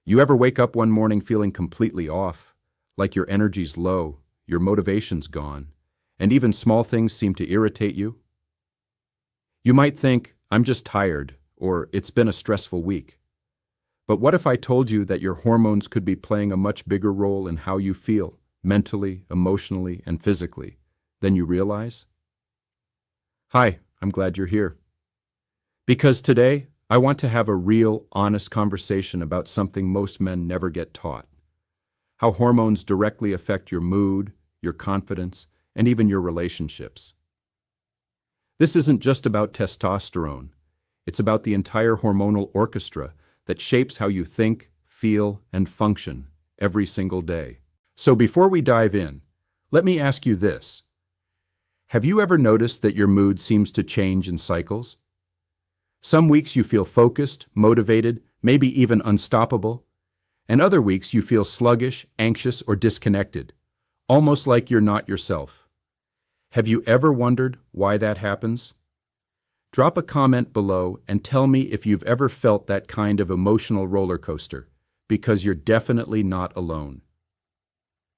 You ever wake up one morning feeling completely off, like your energy's low, your motivation's gone, and even small things seem to irritate you? You might think, I'm just tired, or it's been a stressful week. But what if I told you that your hormones could be playing a much bigger role in how you feel, mentally, emotionally, and physically, than you realize? Hi, I'm glad you're here. Because today, I want to have a real, honest conversation about something most men never get taught. How hormones directly affect your mood, your confidence, and even your relationships. This isn't just about testosterone. It's about the entire hormonal orchestra that shapes how you think, feel, and function every single day. So before we dive in, let me ask you this. Have you ever noticed that your mood seems to change in cycles? Some weeks you feel focused, motivated, maybe even unstoppable, and other weeks you feel sluggish, anxious, or disconnected, almost like you're not yourself. Have you ever wondered why that happens? Drop a comment below and tell me if you've ever felt that kind of emotional roller coaster, because you're definitely not alone.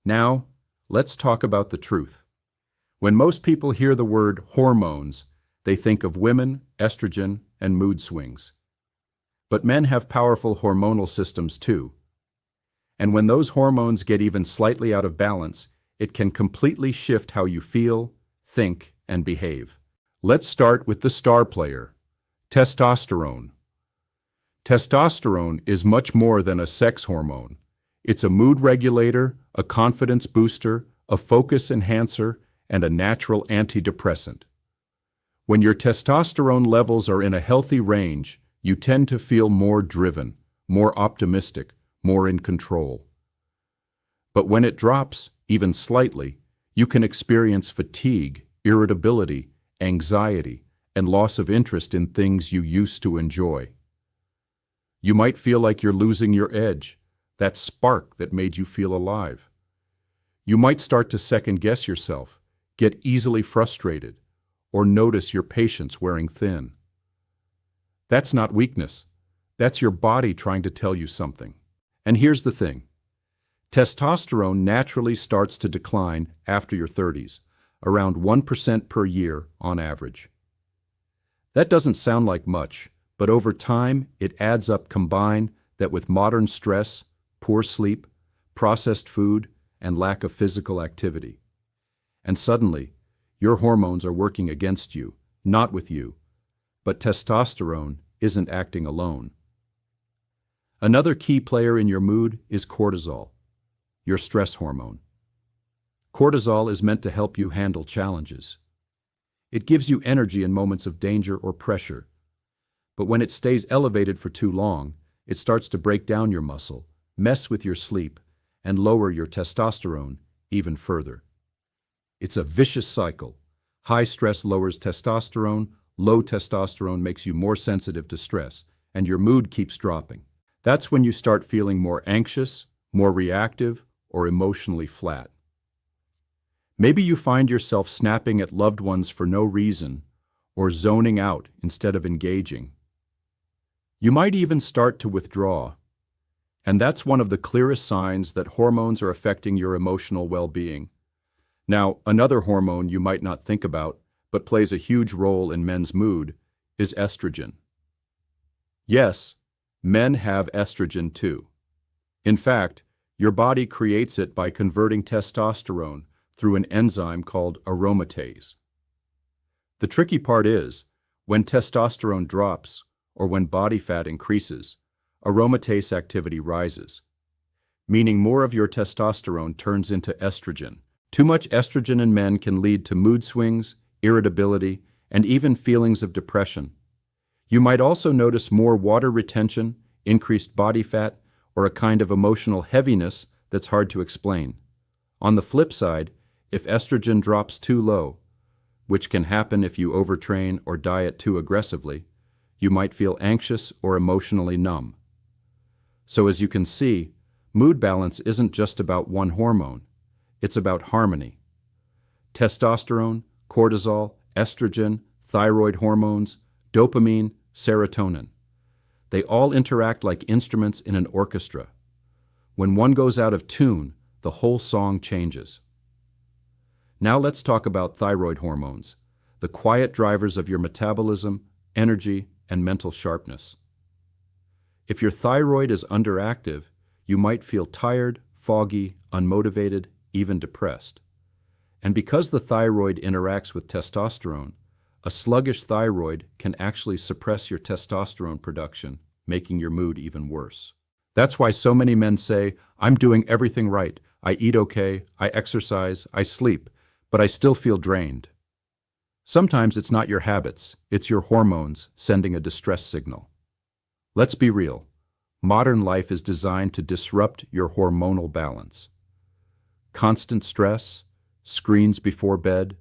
Now, let's talk about the truth. When most people hear the word hormones, they think of women, estrogen, and mood swings. But men have powerful hormonal systems too. And when those hormones get even slightly out of balance, it can completely shift how you feel, think, and behave. Let's start with the star player, testosterone. Testosterone is much more than a sex hormone. It's a mood regulator, a confidence booster, a focus enhancer, and a natural antidepressant. When your testosterone levels are in a healthy range, you tend to feel more driven, more optimistic, more in control. But when it drops, even slightly, you can experience fatigue, irritability, anxiety, and loss of interest in things you used to enjoy. You might feel like you're losing your edge, that spark that made you feel alive. You might start to second-guess yourself, get easily frustrated, or notice your patience wearing thin. That's not weakness. That's your body trying to tell you something. And here's the thing. Testosterone naturally starts to decline after your 30s, around 1% per year on average. That doesn't sound like much, but over time it adds up. Combine that with modern stress, poor sleep, processed food, and lack of physical activity. And suddenly, your hormones are working against you, not with you. But testosterone isn't acting alone. Another key player in your mood is cortisol, your stress hormone. Cortisol is meant to help you handle challenges. It gives you energy in moments of danger or pressure. But when it stays elevated for too long, it starts to break down your muscle, mess with your sleep, and lower your testosterone even further. It's a vicious cycle. High stress lowers testosterone, low testosterone makes you more sensitive to stress, and your mood keeps dropping. That's when you start feeling more anxious, more reactive, or emotionally flat. Maybe you find yourself snapping at loved ones for no reason, or zoning out instead of engaging. You might even start to withdraw, and that's one of the clearest signs that hormones are affecting your emotional well-being. Now, another hormone you might not think about, but plays a huge role in men's mood, is estrogen. Yes, men have estrogen too. In fact, your body creates it by converting testosterone through an enzyme called aromatase. The tricky part is, when testosterone drops, or when body fat increases, aromatase activity rises, meaning more of your testosterone turns into estrogen. Too much estrogen in men can lead to mood swings, irritability, and even feelings of depression. You might also notice more water retention, increased body fat, or a kind of emotional heaviness that's hard to explain. On the flip side, if estrogen drops too low, which can happen if you overtrain or diet too aggressively, you might feel anxious or emotionally numb. So as you can see, mood balance isn't just about one hormone. It's about harmony. Testosterone, cortisol, estrogen, thyroid hormones, dopamine, serotonin. They all interact like instruments in an orchestra, When one goes out of tune, the whole song changes. Now let's talk about thyroid hormones, the quiet drivers of your metabolism, energy, and mental sharpness. If your thyroid is underactive, you might feel tired, foggy, unmotivated, even depressed. And because the thyroid interacts with testosterone, a sluggish thyroid can actually suppress your testosterone production, making your mood even worse. That's why so many men say, "I'm doing everything right. I eat okay, I exercise, I sleep, but I still feel drained." Sometimes it's not your habits, it's your hormones sending a distress signal. Let's be real. Modern life is designed to disrupt your hormonal balance. Constant stress, screens before bed,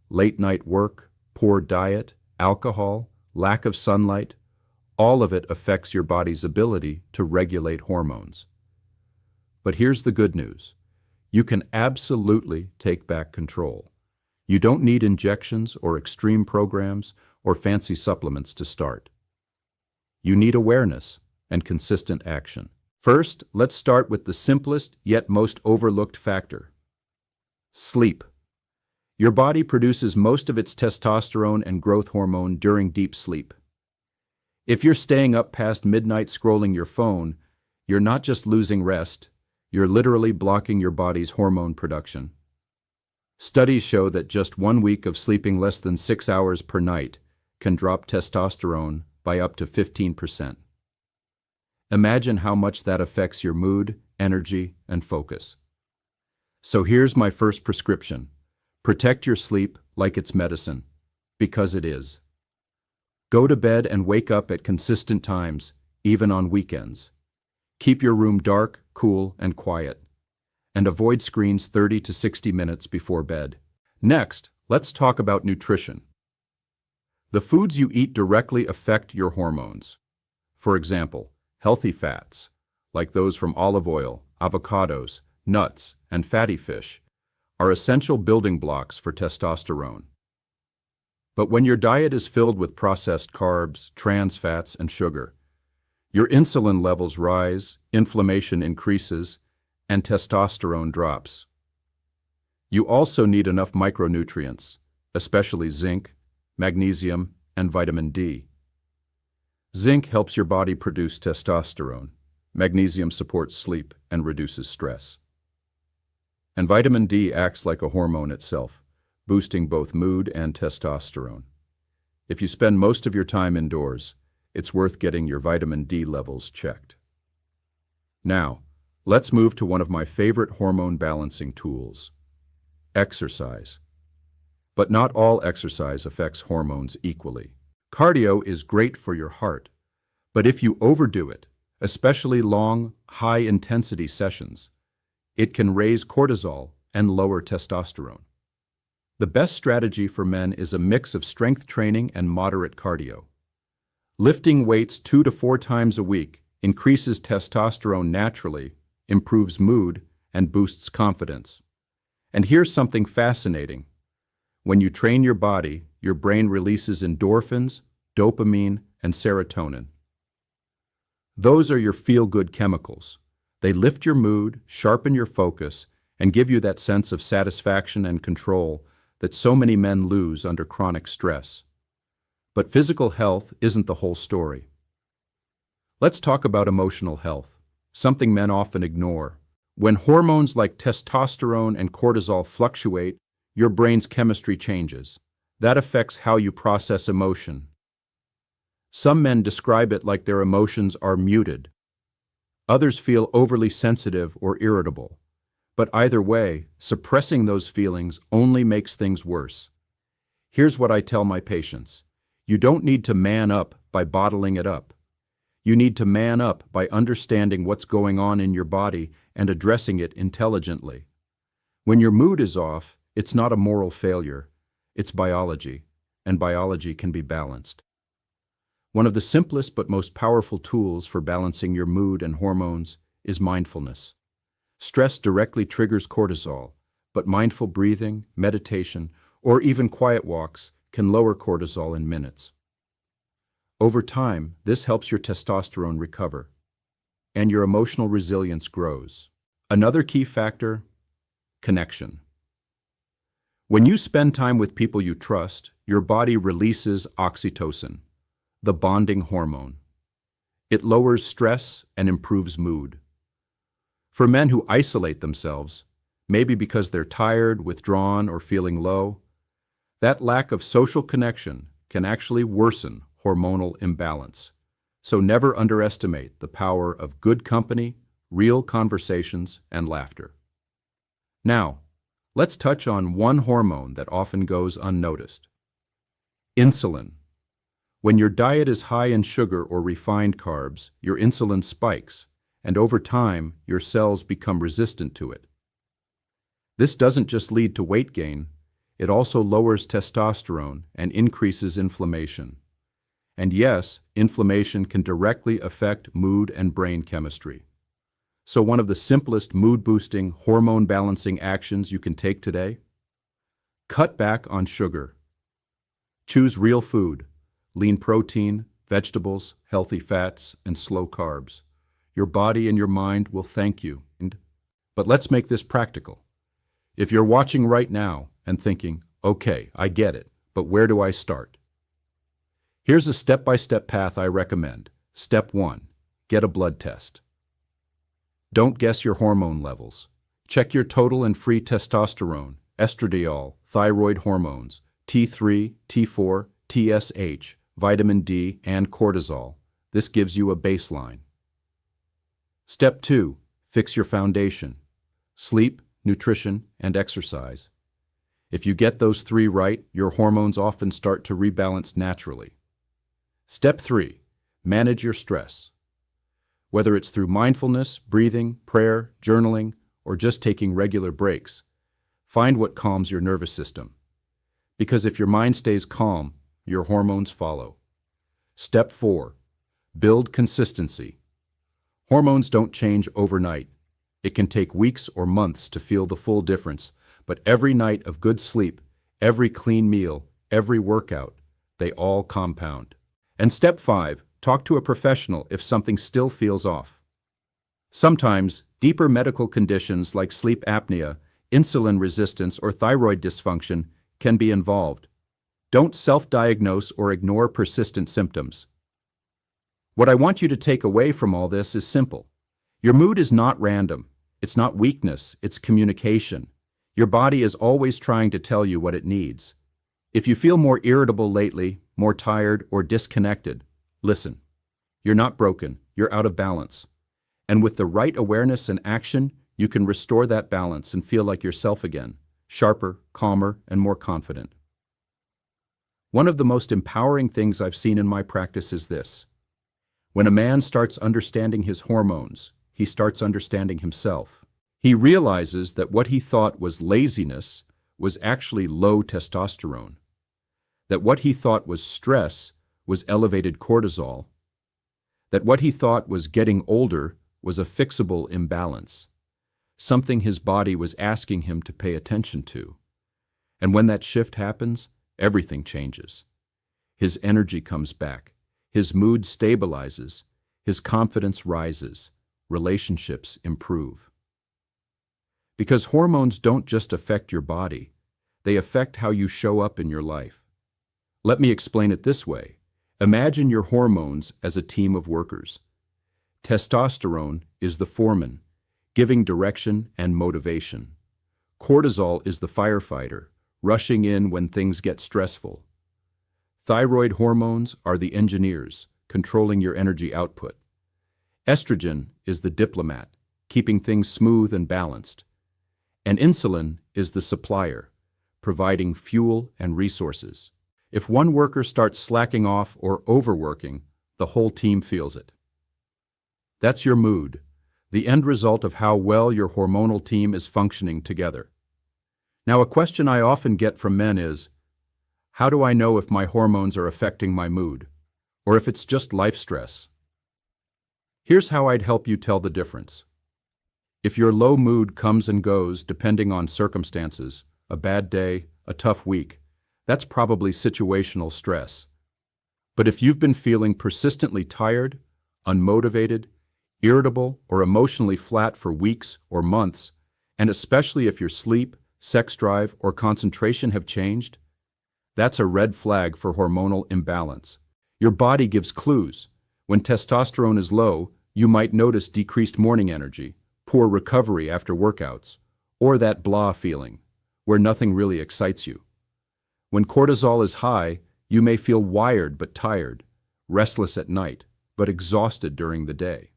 late-night work, poor diet, alcohol, lack of sunlight, all of it affects your body's ability to regulate hormones. But here's the good news. You can absolutely take back control. You don't need injections or extreme programs or fancy supplements to start. You need awareness and consistent action. First, let's start with the simplest yet most overlooked factor: sleep. Your body produces most of its testosterone and growth hormone during deep sleep. If you're staying up past midnight scrolling your phone, you're not just losing rest, you're literally blocking your body's hormone production. Studies show that just 1 week of sleeping less than 6 hours per night can drop testosterone by up to 15%. Imagine how much that affects your mood, energy, and focus. So here's my first prescription. Protect your sleep like it's medicine, because it is. Go to bed and wake up at consistent times, even on weekends. Keep your room dark, cool, and quiet. And avoid screens 30 to 60 minutes before bed. Next, let's talk about nutrition. The foods you eat directly affect your hormones. For example, healthy fats, like those from olive oil, avocados, nuts, and fatty fish, are essential building blocks for testosterone. But when your diet is filled with processed carbs, trans fats, and sugar, your insulin levels rise, inflammation increases, and testosterone drops. You also need enough micronutrients, especially zinc, magnesium, and vitamin D. Zinc helps your body produce testosterone. Magnesium supports sleep and reduces stress. And vitamin D acts like a hormone itself, boosting both mood and testosterone. If you spend most of your time indoors, it's worth getting your vitamin D levels checked. Now, let's move to one of my favorite hormone balancing tools: exercise. But not all exercise affects hormones equally. Cardio is great for your heart, but if you overdo it, especially long, high-intensity sessions, it can raise cortisol and lower testosterone. The best strategy for men is a mix of strength training and moderate cardio. Lifting weights 2 to 4 times a week increases testosterone naturally, improves mood, and boosts confidence. And here's something fascinating. When you train your body, your brain releases endorphins, dopamine, and serotonin. Those are your feel-good chemicals. They lift your mood, sharpen your focus, and give you that sense of satisfaction and control that so many men lose under chronic stress. But physical health isn't the whole story. Let's talk about emotional health, something men often ignore. When hormones like testosterone and cortisol fluctuate, your brain's chemistry changes. That affects how you process emotion. Some men describe it like their emotions are muted. Others feel overly sensitive or irritable. But either way, suppressing those feelings only makes things worse. Here's what I tell my patients. You don't need to man up by bottling it up. You need to man up by understanding what's going on in your body and addressing it intelligently. When your mood is off, it's not a moral failure. It's biology, and biology can be balanced. One of the simplest but most powerful tools for balancing your mood and hormones is mindfulness. Stress directly triggers cortisol, but mindful breathing, meditation, or even quiet walks can lower cortisol in minutes. Over time, this helps your testosterone recover. and your emotional resilience grows. Another key factor, connection. When you spend time with people you trust, your body releases oxytocin, the bonding hormone. It lowers stress and improves mood. For men who isolate themselves, maybe because they're tired, withdrawn, or feeling low, that lack of social connection can actually worsen hormonal imbalance. So never underestimate the power of good company, real conversations, and laughter. Now, let's touch on one hormone that often goes unnoticed. Insulin. When your diet is high in sugar or refined carbs, your insulin spikes, and over time, your cells become resistant to it. This doesn't just lead to weight gain, it also lowers testosterone and increases inflammation. And yes, inflammation can directly affect mood and brain chemistry. So one of the simplest mood-boosting, hormone-balancing actions you can take today? Cut back on sugar. Choose real food, lean protein, vegetables, healthy fats, and slow carbs. Your body and your mind will thank you. But let's make this practical. If you're watching right now and thinking, okay, I get it, but where do I start? Here's a step-by-step path I recommend. Step 1. Get a blood test. Don't guess your hormone levels. Check your total and free testosterone, estradiol, thyroid hormones, T3, T4, TSH, vitamin D, and cortisol. This gives you a baseline. Step 2. Fix your foundation. Sleep, nutrition, and exercise. If you get those 3 right, your hormones often start to rebalance naturally. Step 3. Manage your stress. Whether it's through mindfulness, breathing, prayer, journaling, or just taking regular breaks, find what calms your nervous system. Because if your mind stays calm, your hormones follow. Step 4. Build consistency. Hormones don't change overnight. It can take weeks or months to feel the full difference, but every night of good sleep, every clean meal, every workout, they all compound. And step 5. Talk to a professional if something still feels off. Sometimes, deeper medical conditions like sleep apnea, insulin resistance, or thyroid dysfunction can be involved. Don't self-diagnose or ignore persistent symptoms. What I want you to take away from all this is simple. Your mood is not random. It's not weakness, it's communication. Your body is always trying to tell you what it needs. If you feel more irritable lately, more tired, or disconnected, listen. You're not broken, you're out of balance. And with the right awareness and action, you can restore that balance and feel like yourself again, sharper, calmer, and more confident. One of the most empowering things I've seen in my practice is this. When a man starts understanding his hormones, he starts understanding himself. He realizes that what he thought was laziness was actually low testosterone, that what he thought was stress was elevated cortisol, that what he thought was getting older was a fixable imbalance, something his body was asking him to pay attention to. And when that shift happens, everything changes. His energy comes back, his mood stabilizes, his confidence rises, relationships improve. Because hormones don't just affect your body, they affect how you show up in your life. Let me explain it this way. Imagine your hormones as a team of workers. Testosterone is the foreman, giving direction and motivation. Cortisol is the firefighter, rushing in when things get stressful. Thyroid hormones are the engineers, controlling your energy output. Estrogen is the diplomat, keeping things smooth and balanced. And insulin is the supplier, providing fuel and resources. If one worker starts slacking off or overworking, the whole team feels it. That's your mood, the end result of how well your hormonal team is functioning together. Now, a question I often get from men is, how do I know if my hormones are affecting my mood, or if it's just life stress? Here's how I'd help you tell the difference. If your low mood comes and goes depending on circumstances, a bad day, a tough week, that's probably situational stress. But if you've been feeling persistently tired, unmotivated, irritable, or emotionally flat for weeks or months, and especially if your sleep, sex drive, or concentration have changed, that's a red flag for hormonal imbalance. Your body gives clues. When testosterone is low, you might notice decreased morning energy, poor recovery after workouts, or that blah feeling, where nothing really excites you. When cortisol is high, you may feel wired but tired, restless at night, but exhausted during the day.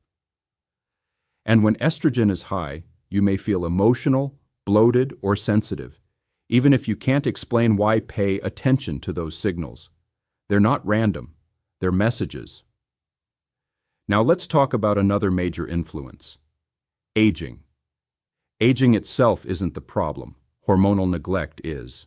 And when estrogen is high, you may feel emotional, bloated, or sensitive. Even if you can't explain why, pay attention to those signals. They're not random, they're messages. Now let's talk about another major influence: aging. Aging itself isn't the problem, hormonal neglect is.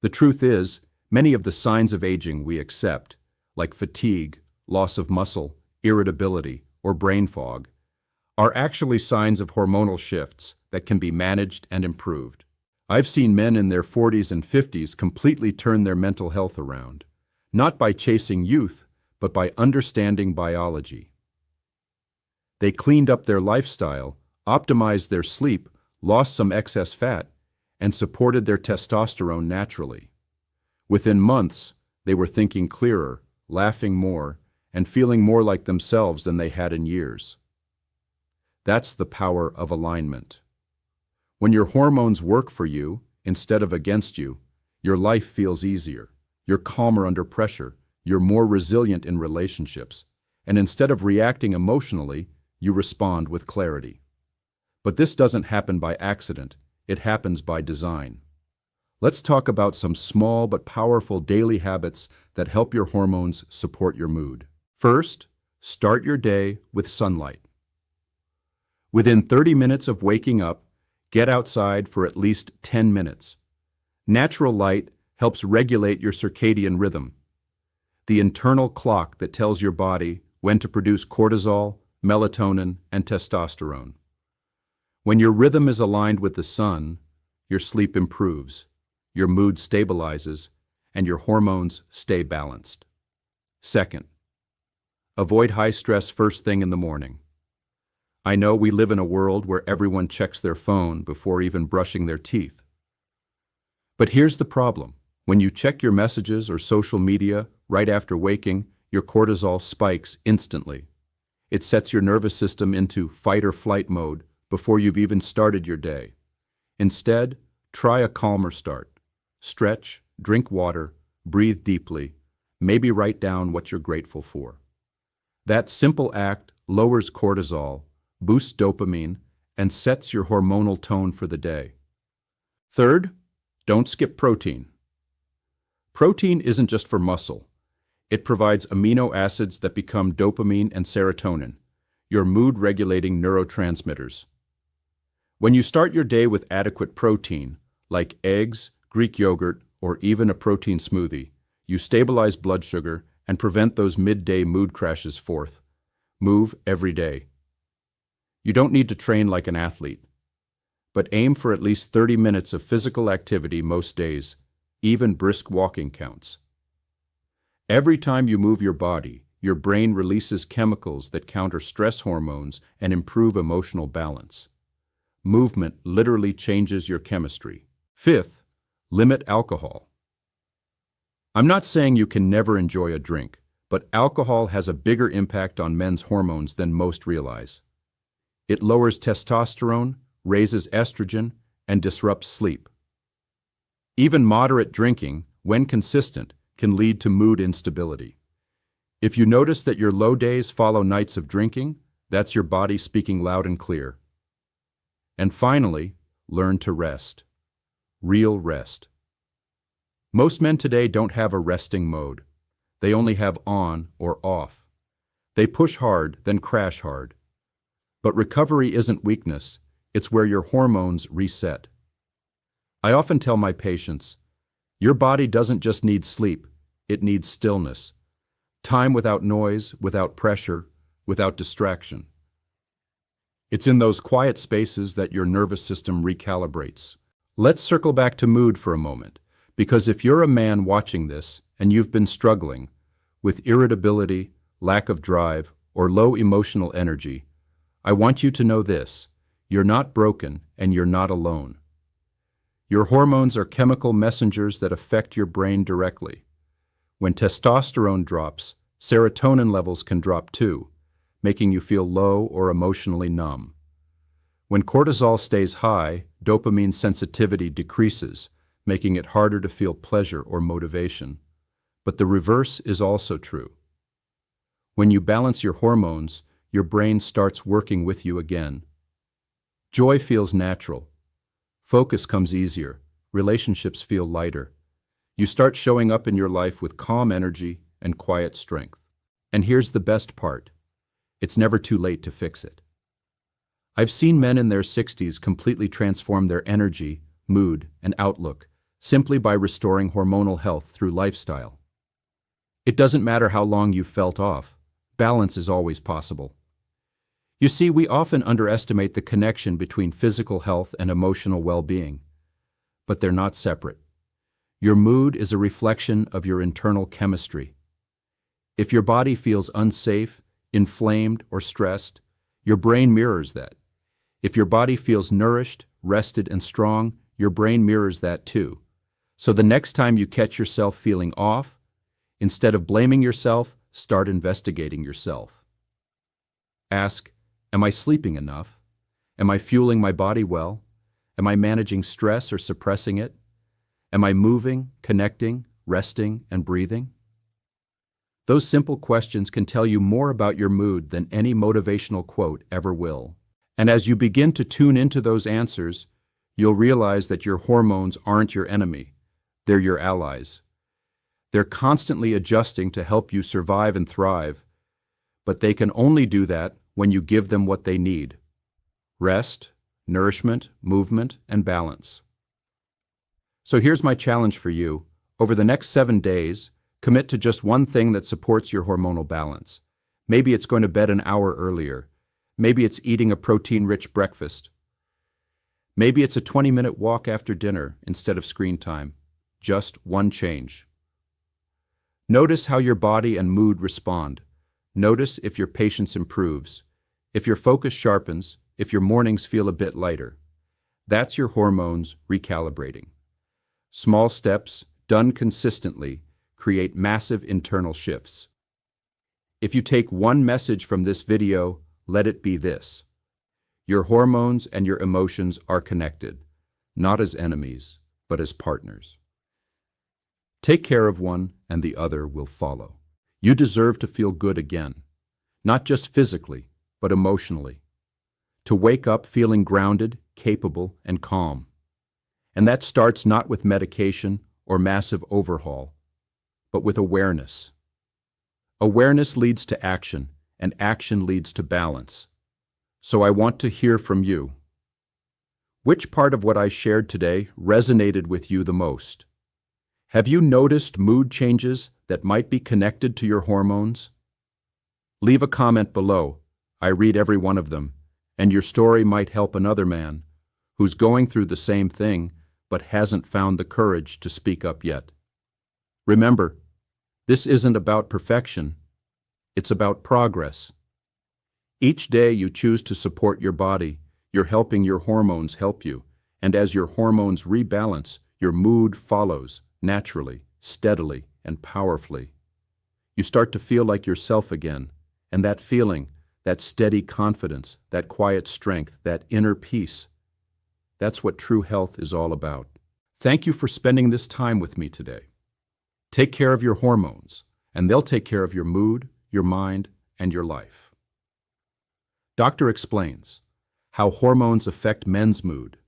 The truth is, many of the signs of aging we accept, like fatigue, loss of muscle, irritability, or brain fog, are actually signs of hormonal shifts that can be managed and improved. I've seen men in their 40s and 50s completely turn their mental health around, not by chasing youth, but by understanding biology. They cleaned up their lifestyle, optimized their sleep, lost some excess fat, and supported their testosterone naturally. Within months, they were thinking clearer, laughing more, and feeling more like themselves than they had in years. That's the power of alignment. When your hormones work for you instead of against you, your life feels easier. You're calmer under pressure. You're more resilient in relationships. And instead of reacting emotionally, you respond with clarity. But this doesn't happen by accident. It happens by design. Let's talk about some small but powerful daily habits that help your hormones support your mood. First, start your day with sunlight. Within 30 minutes of waking up, get outside for at least 10 minutes. Natural light helps regulate your circadian rhythm, the internal clock that tells your body when to produce cortisol, melatonin, and testosterone. When your rhythm is aligned with the sun, your sleep improves, your mood stabilizes, and your hormones stay balanced. Second, avoid high stress first thing in the morning. I know we live in a world where everyone checks their phone before even brushing their teeth. But here's the problem. When you check your messages or social media right after waking, your cortisol spikes instantly. It sets your nervous system into fight or flight mode before you've even started your day. Instead, try a calmer start. Stretch, drink water, breathe deeply, maybe write down what you're grateful for. That simple act lowers cortisol, boosts dopamine, and sets your hormonal tone for the day. Third, don't skip protein. Protein isn't just for muscle. It provides amino acids that become dopamine and serotonin, your mood-regulating neurotransmitters. When you start your day with adequate protein, like eggs, Greek yogurt, or even a protein smoothie, you stabilize blood sugar and prevent those midday mood crashes. Fourth, move every day. You don't need to train like an athlete, but aim for at least 30 minutes of physical activity most days. Even brisk walking counts. Every time you move your body, your brain releases chemicals that counter stress hormones and improve emotional balance. Movement literally changes your chemistry. Fifth, limit alcohol. I'm not saying you can never enjoy a drink, but alcohol has a bigger impact on men's hormones than most realize. It lowers testosterone, raises estrogen, and disrupts sleep. Even moderate drinking, when consistent, can lead to mood instability. If you notice that your low days follow nights of drinking, that's your body speaking loud and clear. And finally, learn to rest. Real rest. Most men today don't have a resting mode. They only have on or off. They push hard, then crash hard. But recovery isn't weakness, it's where your hormones reset. I often tell my patients, your body doesn't just need sleep, it needs stillness. Time without noise, without pressure, without distraction. It's in those quiet spaces that your nervous system recalibrates. Let's circle back to mood for a moment, because if you're a man watching this and you've been struggling with irritability, lack of drive, or low emotional energy, I want you to know this: you're not broken and you're not alone. Your hormones are chemical messengers that affect your brain directly. When testosterone drops, serotonin levels can drop too, making you feel low or emotionally numb. When cortisol stays high, dopamine sensitivity decreases, making it harder to feel pleasure or motivation. But the reverse is also true. When you balance your hormones, your brain starts working with you again. Joy feels natural. Focus comes easier. Relationships feel lighter. You start showing up in your life with calm energy and quiet strength. And here's the best part: it's never too late to fix it. I've seen men in their 60s completely transform their energy, mood, and outlook simply by restoring hormonal health through lifestyle. It doesn't matter how long you've felt off, balance is always possible. You see, we often underestimate the connection between physical health and emotional well-being, but they're not separate. Your mood is a reflection of your internal chemistry. If your body feels unsafe, inflamed, or stressed, your brain mirrors that. If your body feels nourished, rested, and strong, your brain mirrors that too. So the next time you catch yourself feeling off, instead of blaming yourself, start investigating yourself. Ask, am I sleeping enough? Am I fueling my body well? Am I managing stress or suppressing it? Am I moving, connecting, resting, and breathing? Those simple questions can tell you more about your mood than any motivational quote ever will. And as you begin to tune into those answers, you'll realize that your hormones aren't your enemy. They're your allies. They're constantly adjusting to help you survive and thrive, but they can only do that when you give them what they need: rest, nourishment, movement, and balance. So here's my challenge for you. Over the next 7 days, commit to just one thing that supports your hormonal balance. Maybe it's going to bed an hour earlier. Maybe it's eating a protein-rich breakfast. Maybe it's a 20-minute walk after dinner instead of screen time. Just one change. Notice how your body and mood respond. Notice if your patience improves, if your focus sharpens, if your mornings feel a bit lighter. That's your hormones recalibrating. Small steps, done consistently, create massive internal shifts. If you take one message from this video, let it be this: your hormones and your emotions are connected, not as enemies, but as partners. Take care of one, and the other will follow. You deserve to feel good again, not just physically, but emotionally. To wake up feeling grounded, capable, and calm. And that starts not with medication or massive overhaul, but with awareness. Awareness leads to action, and action leads to balance. So I want to hear from you. Which part of what I shared today resonated with you the most? Have you noticed mood changes that might be connected to your hormones? Leave a comment below. I read every one of them, and your story might help another man who's going through the same thing but hasn't found the courage to speak up yet. Remember, this isn't about perfection. It's about progress. Each day you choose to support your body, you're helping your hormones help you, and as your hormones rebalance, your mood follows, naturally, steadily, and powerfully. You start to feel like yourself again, and that feeling, that steady confidence, that quiet strength, that inner peace, that's what true health is all about. Thank you for spending this time with me today. Take care of your hormones, and they'll take care of your mood, your mind, and your life. Doctor explains how hormones affect men's mood,